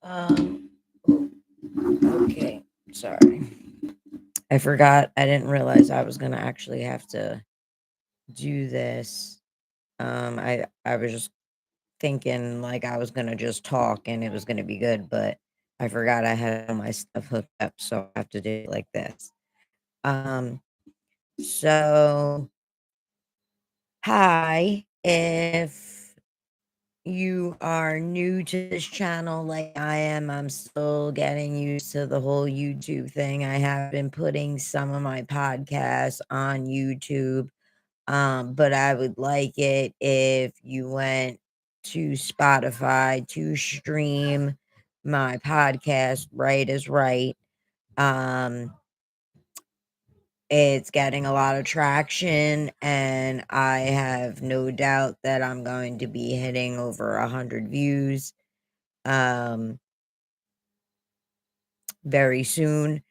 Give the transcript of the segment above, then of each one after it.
Um, oh, okay, sorry. I forgot. I didn't realize I was gonna actually have to do this. I was just thinking like I was gonna just talk and it was gonna be good, but I forgot I had all my stuff hooked up, so I have to do it like this. Um, so hi, if you are new to this channel like I am, I'm still getting used to the whole YouTube thing. I have been putting some of my podcasts on YouTube, but I would like it if you went to Spotify to stream my podcast, Right is Right. Um, it's getting a lot of traction, and I have no doubt that I'm going to be hitting over 100 views um very soon.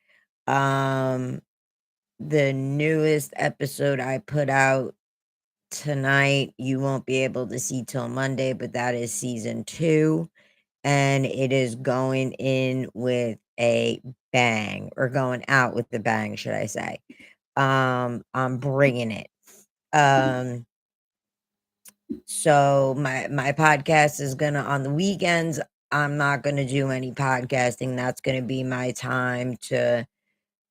Um the newest episode I put out tonight, you won't be able to see till Monday, but that is season 2, and it is going in with a bang, or going out with the bang, should I say. I'm bringing it. Um So my podcast is gonna on the weekends, I'm not gonna do any podcasting. That's gonna be my time to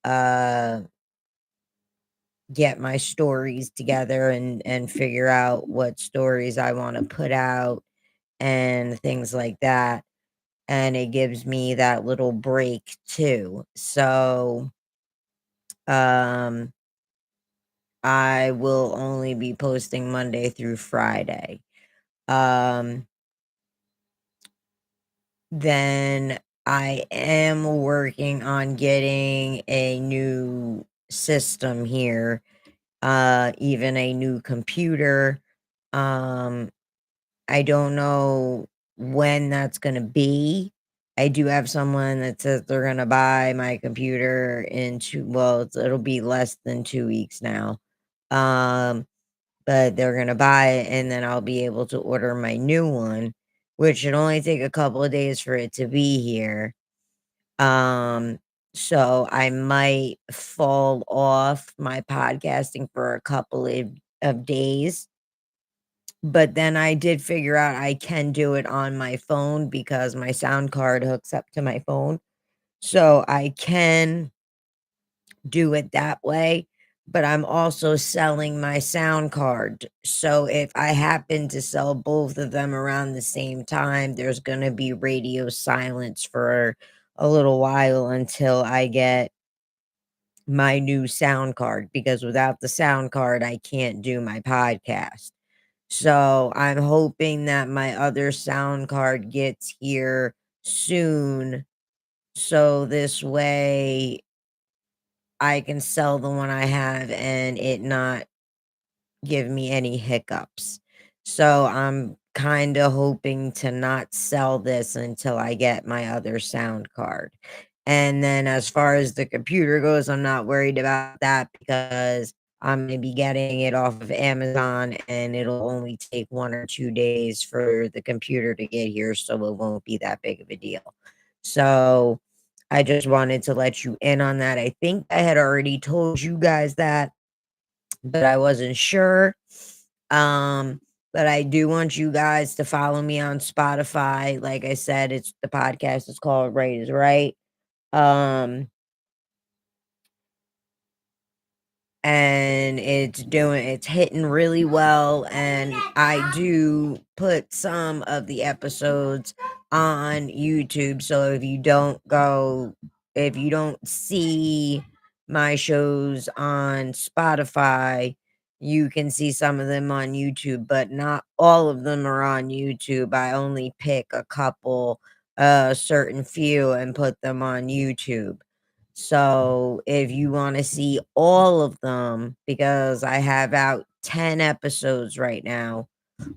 uh get my stories together and figure out what stories I want to put out and things like that. And it gives me that little break too. So um I will only be posting Monday through Friday. Um Then I am working on getting a new system here, even a new computer. Um, I don't know when that's gonna be. I do have someone that says they're gonna buy my computer in it'll be less than 2 weeks now. Um, but they're gonna buy it, and then I'll be able to order my new one, which should only take a couple of days for it to be here. Um, so I might fall off my podcasting for a couple of days, but then I did figure out I can do it on my phone because my sound card hooks up to my phone. So I can do it that way, but I'm also selling my sound card. So if I happen to sell both of them around the same time, there's going to be radio silence for a little while until I get my new sound card, because without the sound card, I can't do my podcast. So I'm hoping that my other sound card gets here soon. So this way I can sell the one I have and it not give me any hiccups. So I'm kind of hoping to not sell this until I get my other sound card. And then as far as the computer goes, I'm not worried about that because I'm going to be getting it off of Amazon, and it'll only take 1 or 2 days for the computer to get here. So it won't be that big of a deal. So I just wanted to let you in on that. I think I had already told you guys that, but I wasn't sure. Um, but I do want you guys to follow me on Spotify. Like I said, it's the podcast is called Right is Right. Um, and it's hitting really well, and I do put some of the episodes on YouTube. So if you don't see my shows on Spotify, you can see some of them on YouTube, but not all of them are on YouTube. I only pick a couple, certain few, and put them on YouTube. So if you want to see all of them, because I have out 10 episodes right now.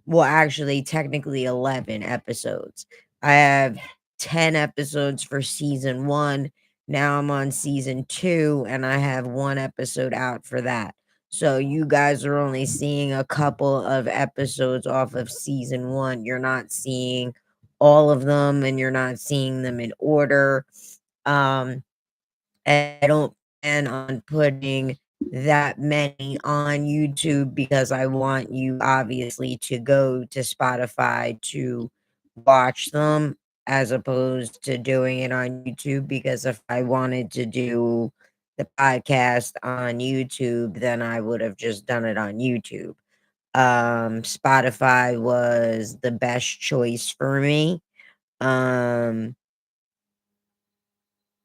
Well, actually, technically 11 episodes. I have 10 episodes for season 1. Now I'm on season 2, and I have 1 episode out for that. So you guys are only seeing a couple of episodes off of season 1. You're not seeing all of them and you're not seeing them in order. Um, and I don't plan on putting that many on YouTube because I want you obviously to go to Spotify to watch them as opposed to doing it on YouTube. Because if I wanted to do the podcast on YouTube, then I would have just done it on YouTube. Spotify was the best choice for me. Um,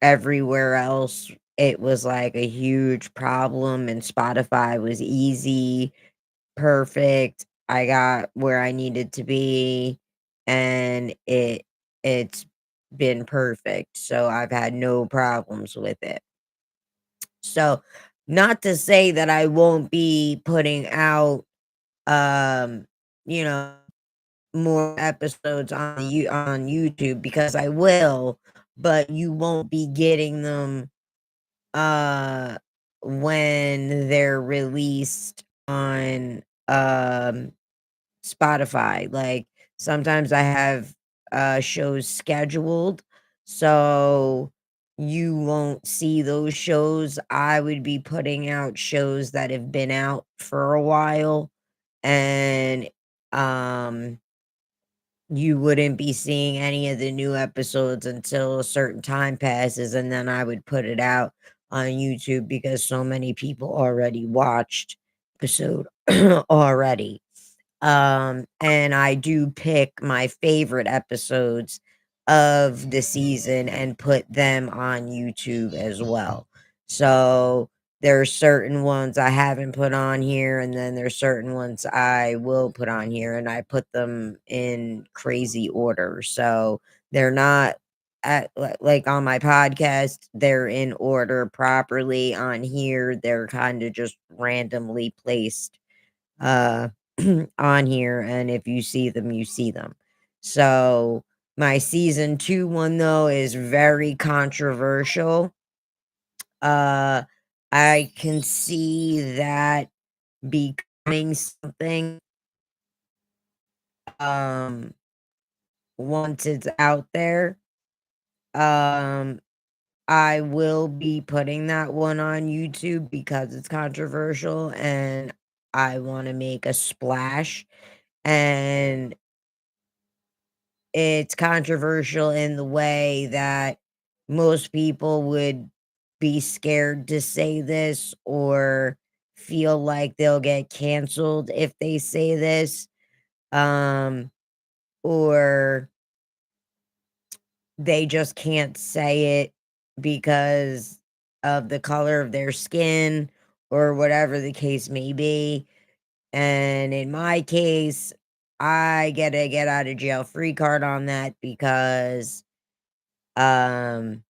Everywhere else, it was like a huge problem, and Spotify was easy, perfect. I got where I needed to be, and it's been perfect. So I've had no problems with it. So, not to say that I won't be putting out, um, you know, more episodes on YouTube, because I will, but you won't be getting them uh when they're released on Spotify. Like, sometimes I have shows scheduled, so you won't see those shows. I would be putting out shows that have been out for a while, and um you wouldn't be seeing any of the new episodes until a certain time passes, and then I would put it out on YouTube because so many people already watched episode already. And I do pick my favorite episodes of the season and put them on YouTube as well. So there's certain ones I haven't put on here, and then there's certain ones I will put on here, and I put them in crazy order. So they're not like on my podcast, they're in order properly. On here, they're kind of just randomly placed uh on here, and if you see them, you see them. So my season 2 one though is very controversial. Uh I can see that becoming something um once it's out there. Um I will be putting that one on YouTube because it's controversial and I want to make a splash. And it's controversial in the way that most people would be scared to say this or feel like they'll get canceled if they say this, um, or they just can't say it because of the color of their skin or whatever the case may be. And in my case, I get a get out of jail free card on that because Um,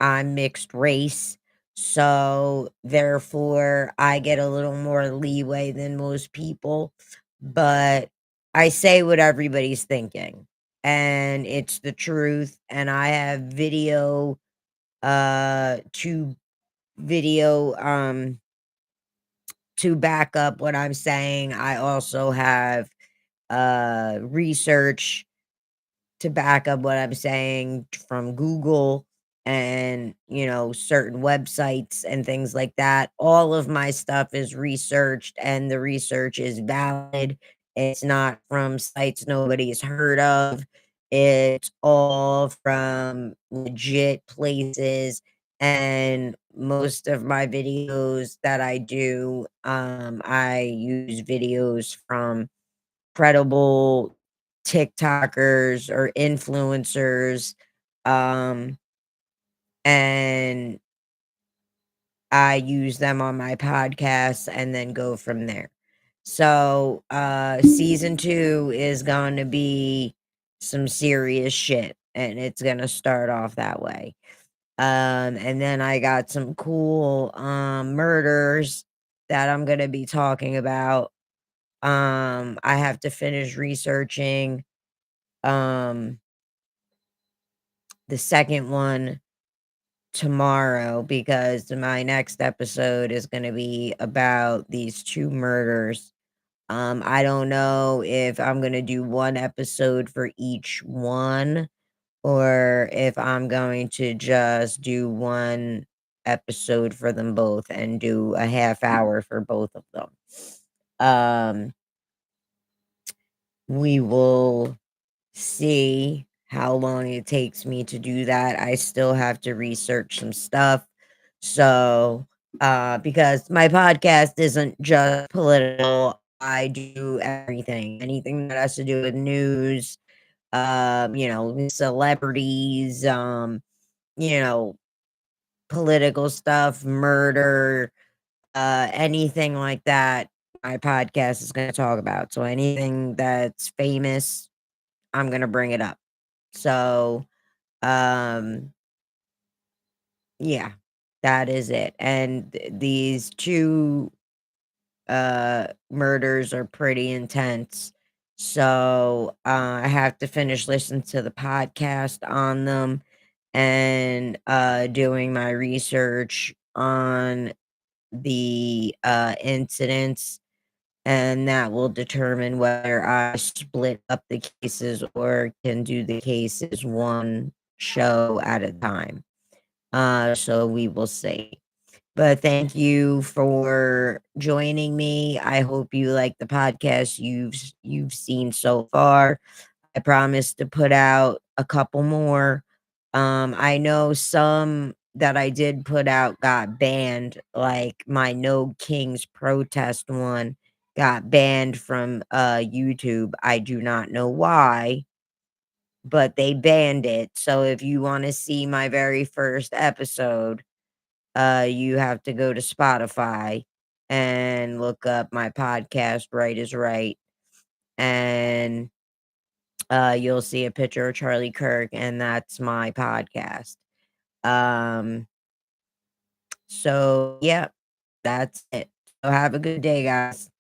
I'm mixed race, so therefore I get a little more leeway than most people, but I say what everybody's thinking, and it's the truth, and I have to video, to back up what I'm saying. I also have, research to back up what I'm saying from Google and, certain websites and things like that. All of my stuff is researched and the research is valid. It's not from sites nobody's heard of. It's all from legit places. And most of my videos that I do, I use videos from credible TikTokers or influencers, um, and I use them on my podcast and then go from there. So, season 2 is going to be some serious shit, and it's going to start off that way. And then I got some cool murders that I'm going to be talking about. I have to finish researching um the second one tomorrow because my next episode is going to be about these two murders. I don't know if I'm gonna do 1 episode for each one or if I'm going to just do 1 episode for them both and do a half hour for both of them. Um, we will see how long it takes me to do that. I still have to research some stuff. So, because my podcast isn't just political, I do everything. Anything that has to do with news, celebrities, you know, political stuff, murder, anything like that, my podcast is gonna talk about. So anything that's famous, I'm gonna bring it up. So, um, yeah, that is it. And these 2 murders are pretty intense. So, I have to finish listening to the podcast on them and doing my research on the incidents, and that will determine whether I split up the cases or can do the cases one show at a time. So we will see. But thank you for joining me. I hope you like the podcast you've seen so far. I promise to put out a couple more. I know some that I did put out got banned, like my No Kings protest one got banned from YouTube. I do not know why, but they banned it. So if you want to see my very first episode, you have to go to Spotify and look up my podcast, Right is Right. And you'll see a picture of Charlie Kirk, and that's my podcast. Um, so yeah, that's it. So have a good day, guys.